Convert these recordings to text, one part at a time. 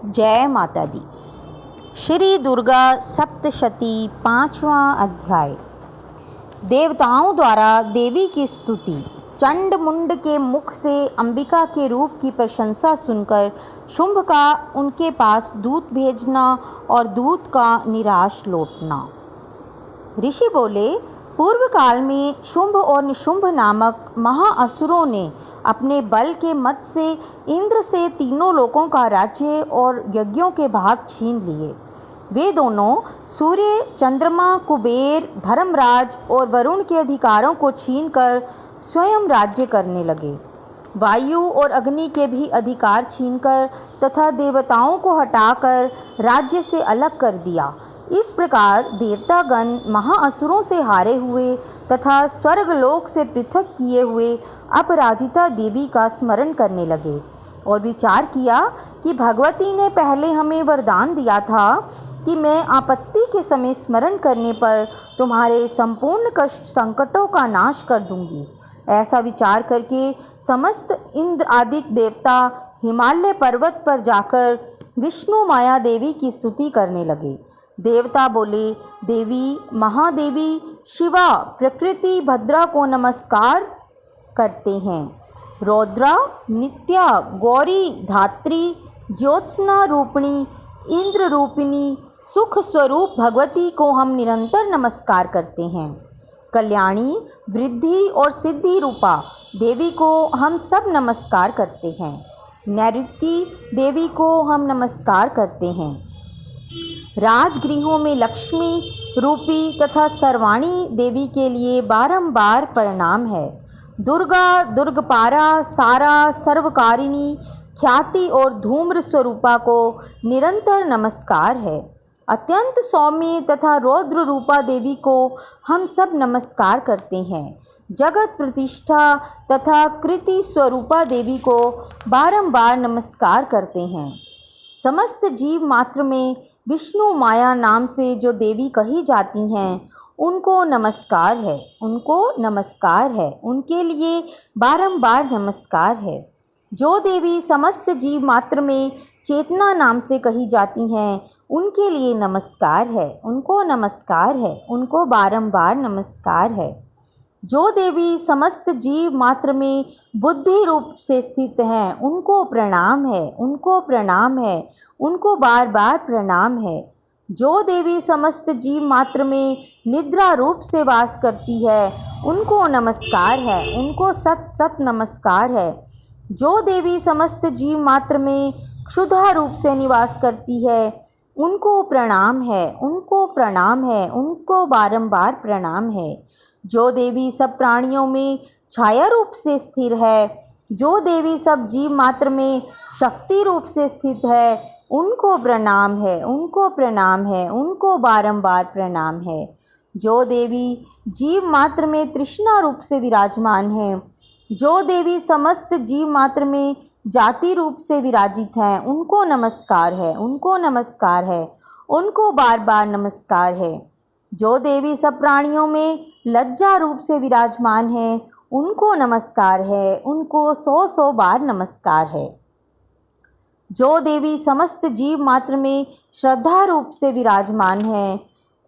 जय माता दी। श्री दुर्गा सप्तशती 5वां अध्याय। देवताओं द्वारा देवी की स्तुति। चंड मुंड के मुख से अंबिका के रूप की प्रशंसा सुनकर शुंभ का उनके पास दूत भेजना और दूत का निराश लौटना। ऋषि बोले, पूर्व काल में शुंभ और निशुंभ नामक महाअसुरों ने अपने बल के मत से इंद्र से तीनों लोकों का राज्य और यज्ञों के भाग छीन लिए। वे दोनों सूर्य, चंद्रमा, कुबेर, धर्मराज और वरुण के अधिकारों को छीनकर स्वयं राज्य करने लगे। वायु और अग्नि के भी अधिकार छीनकर तथा देवताओं को हटाकर राज्य से अलग कर दिया। इस प्रकार देवतागण महाअसुरों से हारे हुए तथा स्वर्गलोक से पृथक किए हुए अपराजिता देवी का स्मरण करने लगे और विचार किया कि भगवती ने पहले हमें वरदान दिया था कि मैं आपत्ति के समय स्मरण करने पर तुम्हारे संपूर्ण कष्ट संकटों का नाश कर दूंगी। ऐसा विचार करके समस्त इंद्र आदि देवता हिमालय पर्वत पर जाकर विष्णु माया देवी की स्तुति करने लगे। देवता बोले, देवी, महादेवी, शिवा, प्रकृति, भद्रा को नमस्कार करते हैं। रौद्रा, नित्या, गौरी, धात्री, ज्योत्सना रूपिणी, इंद्र रूपिणी, सुख स्वरूप भगवती को हम निरंतर नमस्कार करते हैं। कल्याणी, वृद्धि और सिद्धि रूपा देवी को हम सब नमस्कार करते हैं। नैऋति देवी को हम नमस्कार करते हैं। राजगृहों में लक्ष्मी रूपी तथा सर्वाणी देवी के लिए बारंबार प्रणाम है। दुर्गा, दुर्गपारा, सारा, सर्वकारिणी, ख्याति और धूम्र स्वरूपा को निरंतर नमस्कार है। अत्यंत सौम्य तथा रौद्र रूपा देवी को हम सब नमस्कार करते हैं। जगत प्रतिष्ठा तथा कृति स्वरूपा देवी को बारंबार नमस्कार करते हैं। समस्त जीव मात्र में विष्णु माया नाम से जो देवी कही जाती हैं, उनको नमस्कार है, उनको नमस्कार है, उनके लिए बारंबार नमस्कार है। जो देवी समस्त जीव मात्र में चेतना नाम से कही जाती हैं, उनके लिए नमस्कार है, उनको नमस्कार है, उनको बारंबार नमस्कार है। जो देवी समस्त जीव मात्र में बुद्धि रूप से स्थित हैं, उनको प्रणाम है, उनको प्रणाम है, उनको बार बार प्रणाम है। जो देवी समस्त जीव मात्र में निद्रा रूप से वास करती है, उनको नमस्कार है, उनको सत सत नमस्कार है। जो देवी समस्त जीव मात्र में क्षुधा रूप से निवास करती है, उनको प्रणाम है, उनको प्रणाम है, उनको बारंबार प्रणाम है। जो देवी सब प्राणियों में छाया रूप से स्थिर है, जो देवी सब जीव मात्र में शक्ति रूप से स्थित है, उनको प्रणाम है, उनको प्रणाम है, उनको बारंबार प्रणाम है। जो देवी जीव मात्र में तृष्णा रूप से विराजमान है, जो देवी समस्त जीव मात्र में जाति रूप से विराजित हैं, उनको नमस्कार है, उनको नमस्कार है, उनको बार बार नमस्कार है। जो देवी सब प्राणियों में लज्जा रूप से विराजमान है, उनको नमस्कार है, उनको 100 बार नमस्कार है। जो देवी समस्त जीव मात्र में श्रद्धा रूप से विराजमान है,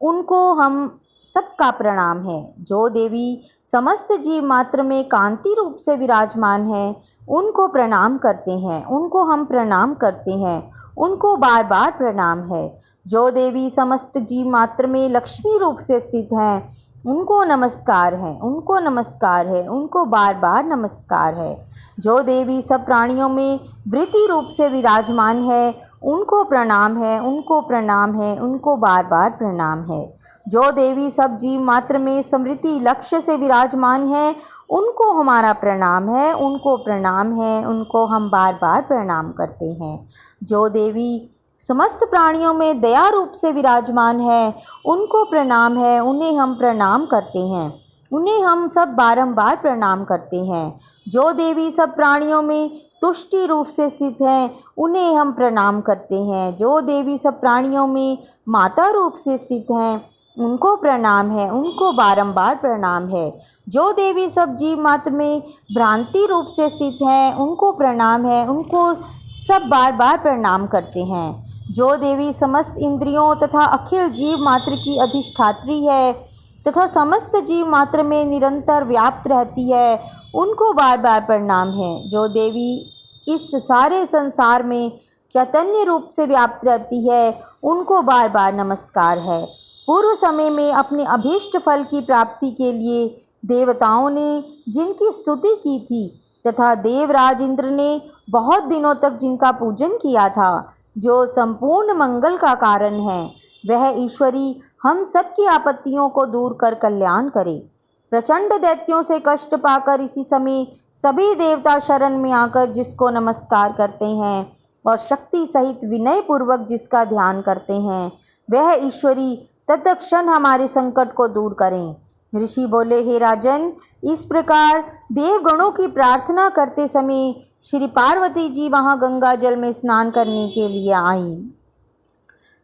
उनको हम सबका प्रणाम है। जो देवी समस्त जीव मात्र में कांति रूप से विराजमान है, उनको प्रणाम करते हैं, उनको हम प्रणाम करते हैं, उनको बार बार प्रणाम है। जो देवी समस्त जीव मात्र में लक्ष्मी रूप से स्थित हैं, उनको नमस्कार है, उनको नमस्कार है, उनको बार बार नमस्कार है। जो देवी सब प्राणियों में वृत्ति रूप से विराजमान है, उनको प्रणाम है, उनको प्रणाम है, उनको बार बार प्रणाम है। जो देवी सब जीव मात्र में स्मृति लक्ष्य से विराजमान है, उनको हमारा प्रणाम है, उनको प्रणाम है, उनको हम बार बार प्रणाम करते हैं। जो देवी समस्त प्राणियों में दया रूप से विराजमान है, उनको प्रणाम है, उन्हें हम प्रणाम करते हैं, उन्हें हम सब बारंबार प्रणाम करते हैं। जो देवी सब प्राणियों में तुष्टि रूप से स्थित हैं, उन्हें हम प्रणाम करते हैं। जो देवी सब प्राणियों में माता रूप से स्थित हैं, उनको प्रणाम है, उनको बारंबार प्रणाम है। जो देवी सब जीव मात्र में भ्रांति रूप से स्थित हैं, उनको प्रणाम है, उनको सब बार बार प्रणाम करते हैं। जो देवी समस्त इंद्रियों तथा अखिल जीव मात्र की अधिष्ठात्री है तथा समस्त जीव मात्र में निरंतर व्याप्त रहती है, उनको बार बार प्रणाम है। जो देवी इस सारे संसार में चैतन्य रूप से व्याप्त रहती है, उनको बार बार नमस्कार है। पूर्व समय में अपने अभीष्ट फल की प्राप्ति के लिए देवताओं ने जिनकी स्तुति की थी तथा देवराज इंद्र ने बहुत दिनों तक जिनका पूजन किया था, जो संपूर्ण मंगल का कारण है, वह ईश्वरी हम सब की आपत्तियों को दूर कर कल्याण करे। प्रचंड दैत्यों से कष्ट पाकर इसी समय सभी देवता शरण में आकर जिसको नमस्कार करते हैं और शक्ति सहित विनय पूर्वक जिसका ध्यान करते हैं, वह ईश्वरी तत्क्षण हमारे संकट को दूर करें। ऋषि बोले, हे राजन, इस प्रकार देवगणों की प्रार्थना करते समय श्री पार्वती जी वहाँ गंगा जल में स्नान करने के लिए आईं।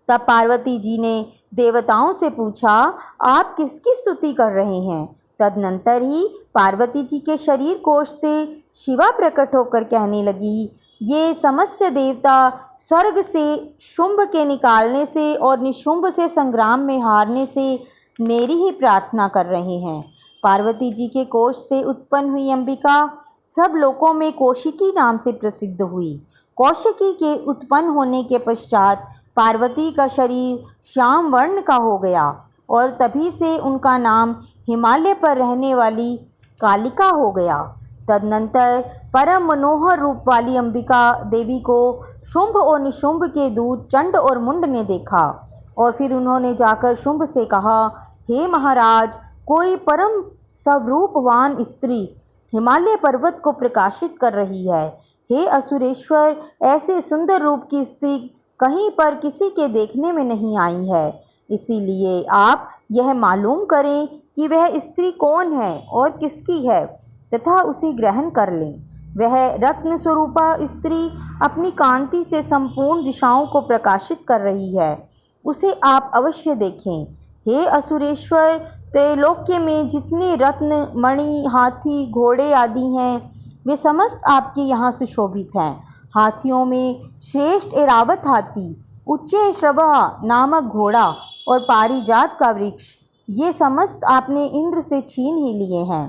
तब पार्वती जी ने देवताओं से पूछा, आप किसकी स्तुति कर रहे हैं? तदनंतर ही पार्वती जी के शरीर कोश से शिवा प्रकट होकर कहने लगी, ये समस्त देवता स्वर्ग से शुंभ के निकालने से और निशुंभ से संग्राम में हारने से मेरी ही प्रार्थना कर रहे हैं। पार्वती जी के कोश से उत्पन्न हुई अंबिका सब लोकों में कौशिकी नाम से प्रसिद्ध हुई। कौशिकी के उत्पन्न होने के पश्चात पार्वती का शरीर श्याम वर्ण का हो गया और तभी से उनका नाम हिमालय पर रहने वाली कालिका हो गया। तदनंतर परम मनोहर रूप वाली अंबिका देवी को शुंभ और निशुंभ के दूत चंड और मुंड ने देखा और फिर उन्होंने जाकर शुंभ से कहा, हे महाराज, कोई परम स्वरूपवान स्त्री हिमालय पर्वत को प्रकाशित कर रही है। हे असुरेश्वर, ऐसे सुंदर रूप की स्त्री कहीं पर किसी के देखने में नहीं आई है, इसीलिए आप यह मालूम करें कि वह स्त्री कौन है और किसकी है तथा उसे ग्रहण कर लें। वह रत्न स्वरूपा स्त्री अपनी कांति से संपूर्ण दिशाओं को प्रकाशित कर रही है, उसे आप अवश्य देखें। हे असुरेश्वर, त्रैलोक्य में जितने रत्न, मणि, हाथी, घोड़े आदि हैं, वे समस्त आपके यहाँ सुशोभित हैं। हाथियों में श्रेष्ठ ऐरावत हाथी, उच्चे श्रवा नामक घोड़ा और पारिजात का वृक्ष, ये समस्त आपने इंद्र से छीन ही लिए हैं।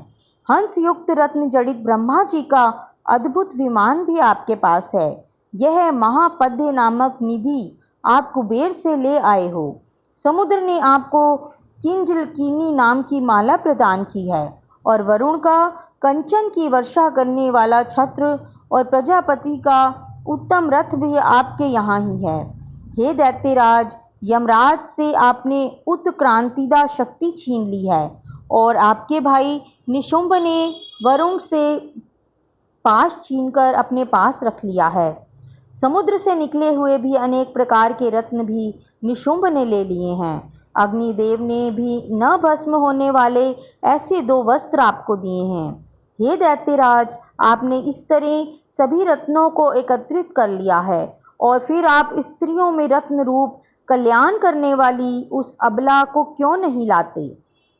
हंस युक्त रत्न जड़ित ब्रह्मा जी का अद्भुत विमान भी आपके पास है। यह महापद्य नामक निधि आप कुबेर से ले आए हो। समुद्र ने आपको किंजलकीनी नाम की माला प्रदान की है और वरुण का कंचन की वर्षा करने वाला छत्र और प्रजापति का उत्तम रथ भी आपके यहाँ ही है। हे दैत्यराज, यमराज से आपने उत्क्रांतिदा शक्ति छीन ली है और आपके भाई निशुंभ ने वरुण से पाश छीनकर अपने पास रख लिया है। समुद्र से निकले हुए भी अनेक प्रकार के रत्न भी निशुंभ ने ले लिए हैं। अग्निदेव ने भी न भस्म होने वाले ऐसे 2 वस्त्र आपको दिए हैं। हे दैत्यराज, आपने इस तरह सभी रत्नों को एकत्रित कर लिया है और फिर आप स्त्रियों में रत्न रूप कल्याण करने वाली उस अबला को क्यों नहीं लाते?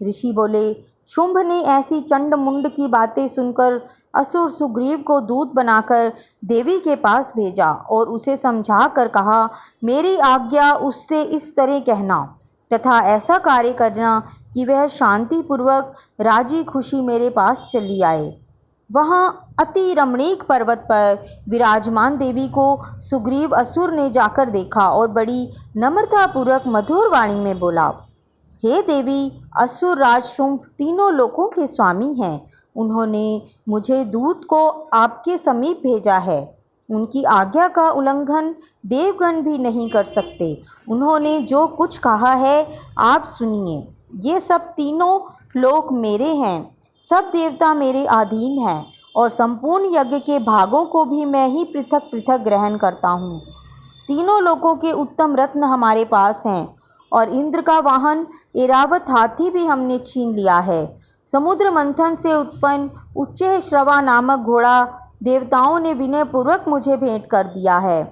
ऋषि बोले, शुंभ ने ऐसी चंड मुंड की बातें सुनकर असुर सुग्रीव को दूत बनाकर देवी के पास भेजा और उसे समझा कर कहा, मेरी आज्ञा उससे इस तरह कहना तथा ऐसा कार्य करना कि वह शांतिपूर्वक राजी खुशी मेरे पास चली आए। वहाँ अति रमणीक पर्वत पर विराजमान देवी को सुग्रीव असुर ने जाकर देखा और बड़ी नम्रतापूर्वक मधुर वाणी में बोला, हे देवी, असुर राज शुंभ तीनों लोकों के स्वामी हैं। उन्होंने मुझे दूत को आपके समीप भेजा है। उनकी आज्ञा का उल्लंघन देवगण भी नहीं कर सकते। उन्होंने जो कुछ कहा है आप सुनिए। ये सब तीनों लोक मेरे हैं, सब देवता मेरे अधीन हैं और संपूर्ण यज्ञ के भागों को भी मैं ही पृथक पृथक ग्रहण करता हूँ। तीनों लोकों के उत्तम रत्न हमारे पास हैं और इंद्र का वाहन ऐरावत हाथी भी हमने छीन लिया है। समुद्र मंथन से उत्पन्न उच्चे श्रवा नामक घोड़ा देवताओं ने विनयपूर्वक मुझे भेंट कर दिया है।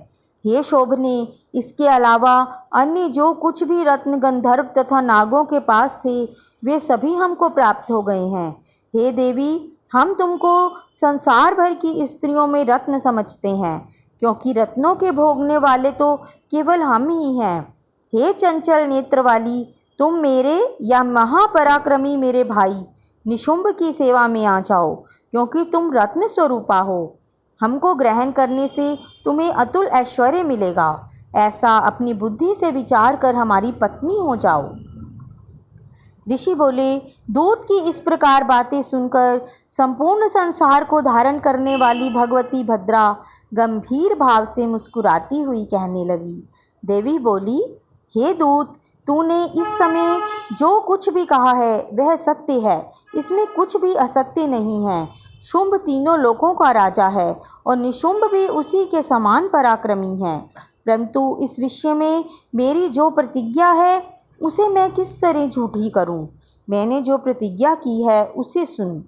हे शोभने, इसके अलावा अन्य जो कुछ भी रत्न गंधर्व तथा नागों के पास थे, वे सभी हमको प्राप्त हो गए हैं। हे देवी, हम तुमको संसार भर की स्त्रियों में रत्न समझते हैं, क्योंकि रत्नों के भोगने वाले तो केवल हम ही हैं। हे चंचल नेत्र वाली, तुम मेरे या महापराक्रमी मेरे भाई निशुंभ की सेवा में आ जाओ, क्योंकि तुम रत्न स्वरूपा हो। हमको ग्रहण करने से तुम्हें अतुल ऐश्वर्य मिलेगा। ऐसा अपनी बुद्धि से विचार कर हमारी पत्नी हो जाओ। ऋषि बोले, दूत की इस प्रकार बातें सुनकर संपूर्ण संसार को धारण करने वाली भगवती भद्रा गंभीर भाव से मुस्कुराती हुई कहने लगी। देवी बोली, हे दूत, तूने इस समय जो कुछ भी कहा है वह सत्य है, इसमें कुछ भी असत्य नहीं है। शुंभ तीनों लोकों का राजा है और निशुंभ भी उसी के समान पराक्रमी है, परंतु इस विषय में मेरी जो प्रतिज्ञा है उसे मैं किस तरह झूठी करूं? मैंने जो प्रतिज्ञा की है उसे सुन।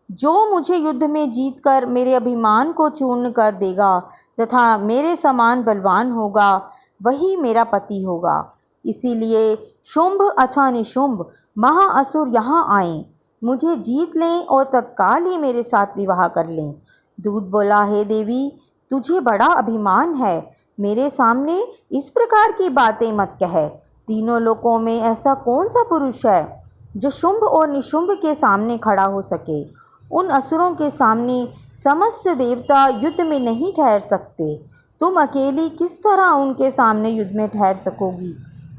जो मुझे युद्ध में जीतकर मेरे अभिमान को चूर्ण कर देगा तथा मेरे समान बलवान होगा, वही मेरा पति होगा। इसीलिए शुंभ अथवा निशुंभ महाअसुर यहाँ आए, मुझे जीत लें और तत्काल ही मेरे साथ विवाह कर लें। दूत बोला, हे देवी, तुझे बड़ा अभिमान है, मेरे सामने इस प्रकार की बातें मत कह। तीनों लोकों में ऐसा कौन सा पुरुष है जो शुंभ और निशुंभ के सामने खड़ा हो सके? उन असुरों के सामने समस्त देवता युद्ध में नहीं ठहर सकते। तुम अकेली किस तरह उनके सामने युद्ध में ठहर सकोगी?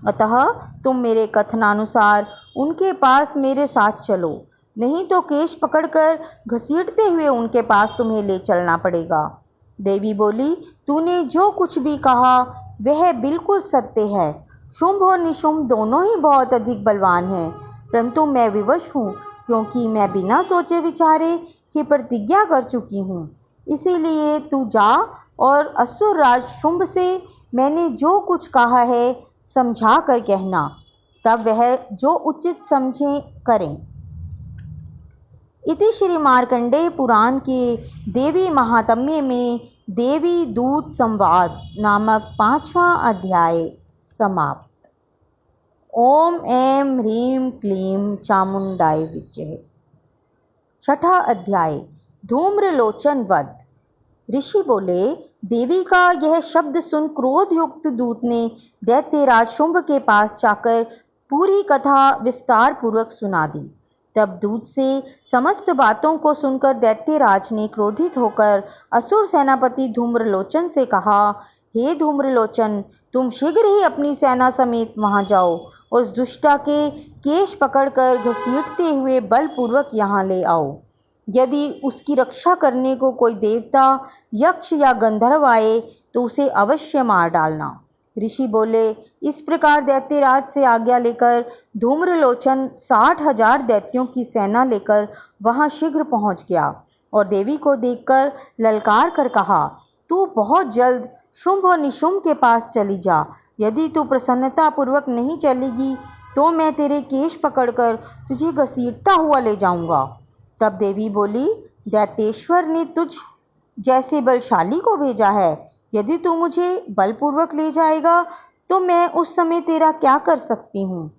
अतः तुम मेरे कथनानुसार उनके पास मेरे साथ चलो, नहीं तो केश पकड़कर घसीटते हुए उनके पास तुम्हें ले चलना पड़ेगा। देवी बोली, तूने जो कुछ भी कहा वह बिल्कुल सत्य है। शुंभ और निशुंभ दोनों ही बहुत अधिक बलवान हैं, परंतु मैं विवश हूँ, क्योंकि मैं बिना सोचे विचारे ही प्रतिज्ञा कर चुकी हूँ। इसीलिए तू जा और असुर राज शुंभ से मैंने जो कुछ कहा है समझा कर कहना, तब वह जो उचित समझे करें। इति श्री मार्कंडेय पुराण के देवी महात्म्य में देवी दूत संवाद नामक 5वां अध्याय समाप्त। ओम ऐं ह्रीं क्लीं चामुंडाय विच्चे। 6ठा अध्याय धूम्रलोचन वध। ऋषि बोले, देवी का यह शब्द सुन क्रोध युक्त दूत ने दैत्यराज शुंभ के पास जाकर पूरी कथा विस्तार पूर्वक सुना दी। तब दूत से समस्त बातों को सुनकर दैत्यराज ने क्रोधित होकर असुर सेनापति धूम्रलोचन से कहा, हे धूम्रलोचन, तुम शीघ्र ही अपनी सेना समेत वहां जाओ, उस दुष्टा के केश पकड़कर घसीटते हुए बलपूर्वक यहाँ ले आओ। यदि उसकी रक्षा करने को कोई देवता, यक्ष या गंधर्व आए तो उसे अवश्य मार डालना। ऋषि बोले, इस प्रकार दैत्यराज से आज्ञा लेकर धूम्रलोचन 60,000 दैत्यों की सेना लेकर वहां शीघ्र पहुंच गया और देवी को देखकर ललकार कर कहा, तू बहुत जल्द शुंभ और निशुंभ के पास चली जा। यदि तू प्रसन्नतापूर्वक नहीं चलेगी तो मैं तेरे केश पकड़कर तुझे घसीटता हुआ ले जाऊंगा। तब देवी बोली, दैत्येश्वर ने तुझ जैसे बलशाली को भेजा है। यदि तू मुझे बलपूर्वक ले जाएगा तो मैं उस समय तेरा क्या कर सकती हूँ?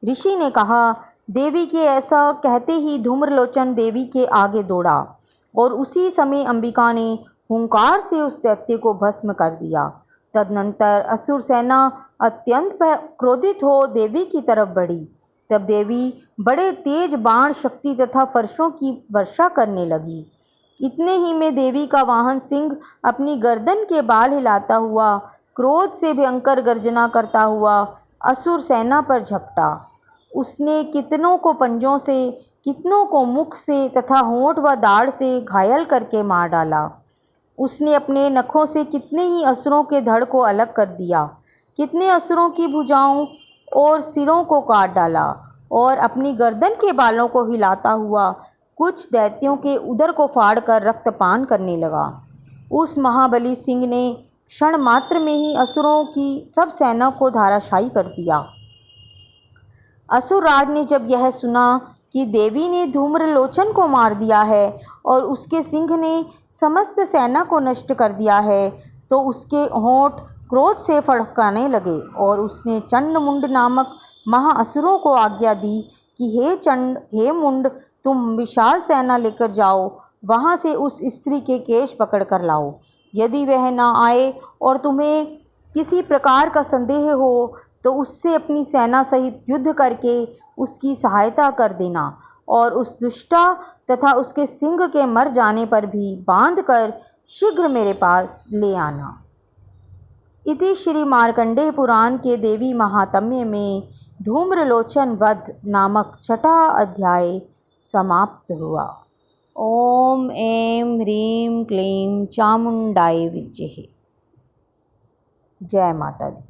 ऋषि ने कहा। देवी के ऐसा कहते ही धूम्रलोचन देवी के आगे दौड़ा और उसी समय अंबिका ने हुंकार से उस दैत्य को भस्म कर दिया। तदनंतर असुर सेना अत्यंत क्रोधित हो देवी की तरफ बढ़ी। तब देवी बड़े तेज बाण शक्ति तथा फर्शों की वर्षा करने लगी। इतने ही में देवी का वाहन सिंह अपनी गर्दन के बाल हिलाता हुआ क्रोध से भयंकर गर्जना करता हुआ असुर सेना पर झपटा। उसने कितनों को पंजों से, कितनों को मुख से तथा होंठ व दाढ़ से घायल करके मार डाला। उसने अपने नखों से कितने ही असुरों के धड़ को अलग कर दिया, कितने असुरों की भुजाओं और सिरों को काट डाला और अपनी गर्दन के बालों को हिलाता हुआ कुछ दैत्यों के उदर को फाड़कर रक्तपान करने लगा। उस महाबली सिंह ने क्षण मात्र में ही असुरों की सब सेना को धाराशायी कर दिया। असुरराज ने जब यह सुना कि देवी ने धूम्रलोचन को मार दिया है और उसके सिंह ने समस्त सेना को नष्ट कर दिया है, तो उसके होंठ क्रोध से फड़काने लगे और उसने चंडमुंड नामक महाअसुरों को आज्ञा दी कि हे चंड, हे मुंड, तुम विशाल सेना लेकर जाओ, वहाँ से उस स्त्री के केश पकड़ कर लाओ। यदि वह न आए और तुम्हें किसी प्रकार का संदेह हो तो उससे अपनी सेना सहित युद्ध करके उसकी सहायता कर देना और उस दुष्टा तथा उसके सिंह के मर जाने पर भी बांध कर शीघ्र मेरे पास ले आना। इति श्री मार्कंडेय पुराण के देवी महात्म्य में धूम्रलोचन वध नामक छठा अध्याय समाप्त हुआ। ओम ऐं ह्रीं क्लीं चामुंडाय विद्महे। जय माता दी।